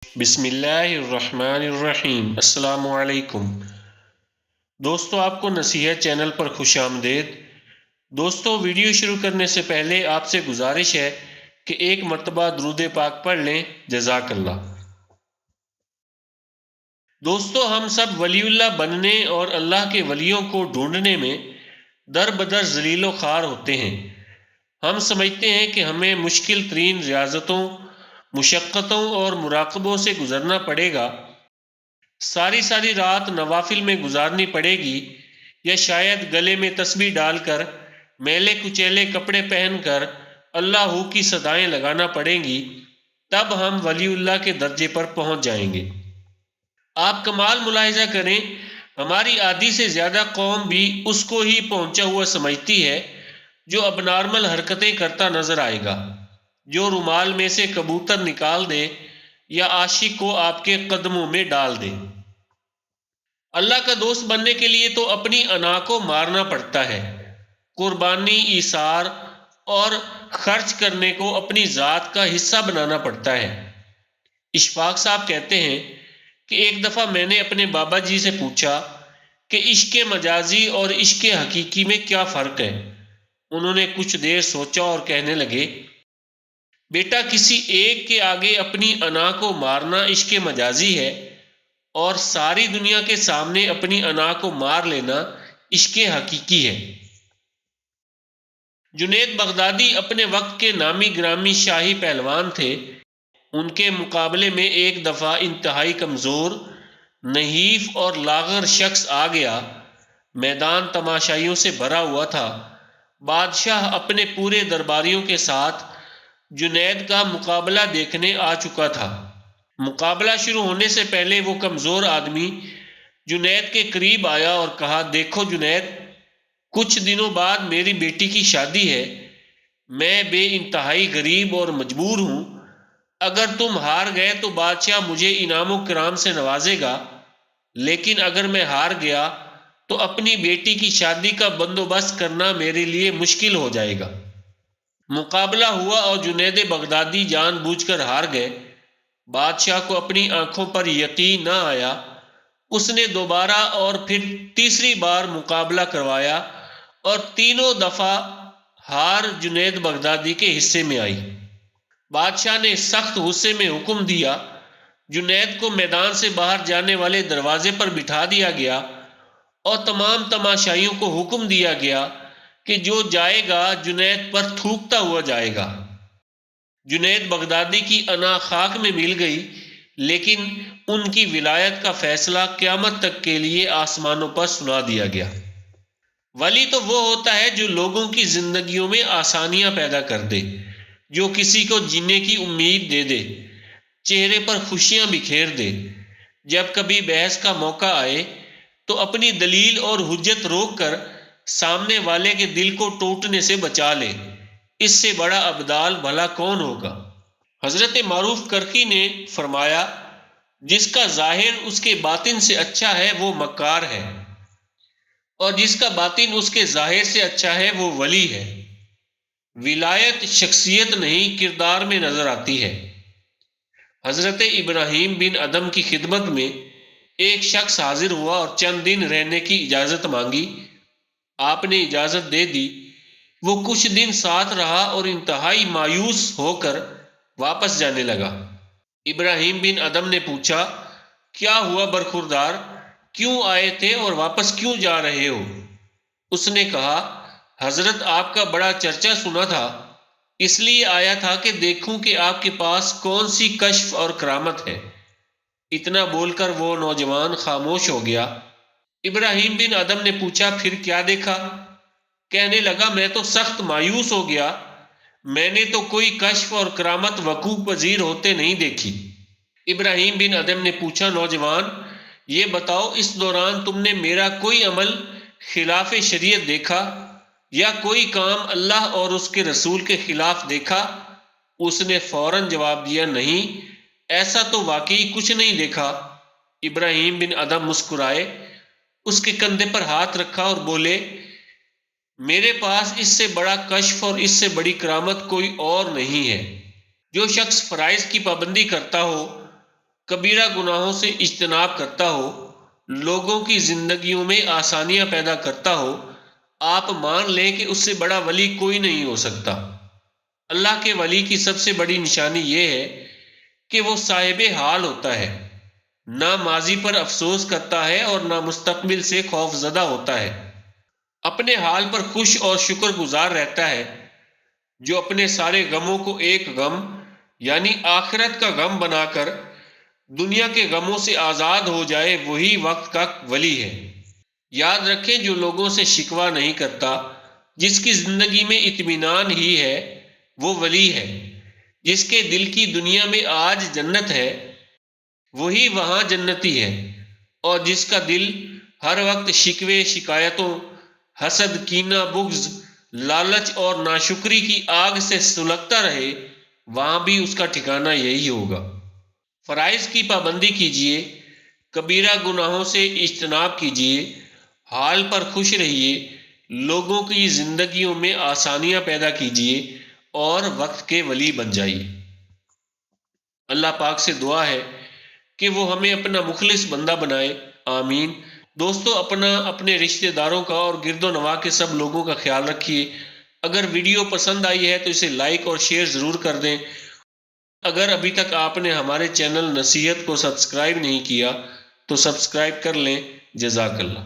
بسم اللہ الرحمن الرحیم۔ السلام علیکم دوستو، آپ کو نصیحت چینل پر خوش آمدید۔ دوستو، ویڈیو شروع کرنے سے پہلے آپ سے گزارش ہے کہ ایک مرتبہ درود پاک پڑھ لیں۔ جزاک اللہ۔ دوستو، ہم سب ولی اللہ بننے اور اللہ کے ولیوں کو ڈھونڈنے میں در بدر ذلیل و خوار ہوتے ہیں۔ ہم سمجھتے ہیں کہ ہمیں مشکل ترین ریاضتوں، مشقتوں اور مراقبوں سے گزرنا پڑے گا، ساری رات نوافل میں گزارنی پڑے گی، یا شاید گلے میں تسبیح ڈال کر، میلے کچیلے کپڑے پہن کر اللہ ہو کی صدائیں لگانا پڑیں گی، تب ہم ولی اللہ کے درجے پر پہنچ جائیں گے۔ آپ کمال ملاحظہ کریں، ہماری آدھی سے زیادہ قوم بھی اس کو ہی پہنچا ہوا سمجھتی ہے جو اب نارمل حرکتیں کرتا نظر آئے گا، جو رومال میں سے کبوتر نکال دے یا عاشق کو آپ کے قدموں میں ڈال دے۔ اللہ کا دوست بننے کے لیے تو اپنی انا کو مارنا پڑتا ہے، قربانی، ایثار اور خرچ کرنے کو اپنی ذات کا حصہ بنانا پڑتا ہے۔ اشفاق صاحب کہتے ہیں کہ ایک دفعہ میں نے اپنے بابا جی سے پوچھا کہ عشق مجازی اور عشق حقیقی میں کیا فرق ہے۔ انہوں نے کچھ دیر سوچا اور کہنے لگے، بیٹا، کسی ایک کے آگے اپنی انا کو مارنا عشق مجازی ہے، اور ساری دنیا کے سامنے اپنی انا کو مار لینا عشق حقیقی ہے۔ جنید بغدادی اپنے وقت کے نامی گرامی شاہی پہلوان تھے۔ ان کے مقابلے میں ایک دفعہ انتہائی کمزور، نحیف اور لاغر شخص آ گیا۔ میدان تماشائیوں سے بھرا ہوا تھا۔ بادشاہ اپنے پورے درباریوں کے ساتھ جنید کا مقابلہ دیکھنے آ چکا تھا۔ مقابلہ شروع ہونے سے پہلے وہ کمزور آدمی جنید کے قریب آیا اور کہا، دیکھو جنید، کچھ دنوں بعد میری بیٹی کی شادی ہے۔ میں بے انتہائی غریب اور مجبور ہوں۔ اگر تم ہار گئے تو بادشاہ مجھے انعام و کرام سے نوازے گا، لیکن اگر میں ہار گیا تو اپنی بیٹی کی شادی کا بندوبست کرنا میرے لیے مشکل ہو جائے گا۔ مقابلہ ہوا اور جنید بغدادی جان بوجھ کر ہار گئے۔ بادشاہ کو اپنی آنکھوں پر یقین نہ آیا۔ اس نے دوبارہ اور پھر تیسری بار مقابلہ کروایا، اور تینوں دفعہ ہار جنید بغدادی کے حصے میں آئی۔ بادشاہ نے سخت غصے میں حکم دیا، جنید کو میدان سے باہر جانے والے دروازے پر بٹھا دیا گیا، اور تمام تماشائیوں کو حکم دیا گیا کہ جو جائے گا جنید پر تھوکتا ہوا جائے گا۔ جنید بغدادی کی انا خاک میں مل گئی، لیکن ان کی ولایت کا فیصلہ قیامت تک کے لیے آسمانوں پر سنا دیا گیا۔ ولی تو وہ ہوتا ہے جو لوگوں کی زندگیوں میں آسانیاں پیدا کر دے، جو کسی کو جینے کی امید دے دے، چہرے پر خوشیاں بکھیر دے۔ جب کبھی بحث کا موقع آئے تو اپنی دلیل اور حجت روک کر سامنے والے کے دل کو ٹوٹنے سے بچا لے۔ اس سے بڑا ابدال بھلا کون ہوگا؟ حضرت معروف کرکی نے فرمایا، جس کا ظاہر اس کے باطن سے اچھا ہے وہ مکار ہے، اور جس کا باطن اس کے ظاہر سے اچھا ہے وہ ولی ہے۔ ولایت شخصیت نہیں، کردار میں نظر آتی ہے۔ حضرت ابراہیم بن ادم کی خدمت میں ایک شخص حاضر ہوا اور چند دن رہنے کی اجازت مانگی۔ آپ نے اجازت دے دی۔ وہ کچھ دن ساتھ رہا اور انتہائی مایوس ہو کر واپس جانے لگا۔ ابراہیم بن ادم نے پوچھا، کیا ہوا برخوردار؟ کیوں آئے تھے اور واپس کیوں جا رہے ہو؟ اس نے کہا، حضرت آپ کا بڑا چرچا سنا تھا، اس لیے آیا تھا کہ دیکھوں کہ آپ کے پاس کون سی کشف اور کرامت ہے۔ اتنا بول کر وہ نوجوان خاموش ہو گیا۔ ابراہیم بن ادم نے پوچھا، پھر کیا دیکھا؟ کہنے لگا، میں تو سخت مایوس ہو گیا۔ میں نے تو کوئی کشف اور کرامت وقوع پذیر ہوتے نہیں دیکھی۔ ابراہیم بن ادم نے پوچھا، نوجوان، یہ بتاؤ، اس دوران تم نے میرا کوئی عمل خلاف شریعت دیکھا یا کوئی کام اللہ اور اس کے رسول کے خلاف دیکھا؟ اس نے فوراً جواب دیا، نہیں، ایسا تو واقعی کچھ نہیں دیکھا۔ ابراہیم بن ادم مسکرائے، اس کے کندھے پر ہاتھ رکھا اور بولے، میرے پاس اس سے بڑا کشف اور اس سے بڑی کرامت کوئی اور نہیں ہے۔ جو شخص فرائض کی پابندی کرتا ہو کبیرہ گناہوں سے اجتناب کرتا ہو، لوگوں کی زندگیوں میں آسانیاں پیدا کرتا ہو، آپ مان لیں کہ اس سے بڑا ولی کوئی نہیں ہو سکتا۔ اللہ کے ولی کی سب سے بڑی نشانی یہ ہے کہ وہ صاحب حال ہوتا ہے، نہ ماضی پر افسوس کرتا ہے اور نہ مستقبل سے خوف زدہ ہوتا ہے، اپنے حال پر خوش اور شکر گزار رہتا ہے۔ جو اپنے سارے غموں کو ایک غم یعنی آخرت کا غم بنا کر دنیا کے غموں سے آزاد ہو جائے، وہی وقت کا ولی ہے۔ یاد رکھیں، جو لوگوں سے شکوہ نہیں کرتا، جس کی زندگی میں اطمینان ہی ہے، وہ ولی ہے۔ جس کے دل کی دنیا میں آج جنت ہے، وہی وہاں جنتی ہے، اور جس کا دل ہر وقت شکوے، شکایتوں، حسد، کینہ، بغض، لالچ اور ناشکری کی آگ سے سلگتا رہے، وہاں بھی اس کا ٹھکانہ یہی ہوگا۔ فرائض کی پابندی کیجیے، کبیرہ گناہوں سے اجتناب کیجیے، حال پر خوش رہیے، لوگوں کی زندگیوں میں آسانیاں پیدا کیجیے اور وقت کے ولی بن جائیے۔ اللہ پاک سے دعا ہے کہ وہ ہمیں اپنا مخلص بندہ بنائے، آمین۔ دوستو، اپنے رشتہ داروں کا اور گرد و نواح کے سب لوگوں کا خیال رکھیے۔ اگر ویڈیو پسند آئی ہے تو اسے لائک اور شیئر ضرور کر دیں۔ اگر ابھی تک آپ نے ہمارے چینل نصیحت کو سبسکرائب نہیں کیا تو سبسکرائب کر لیں۔ جزاک اللہ۔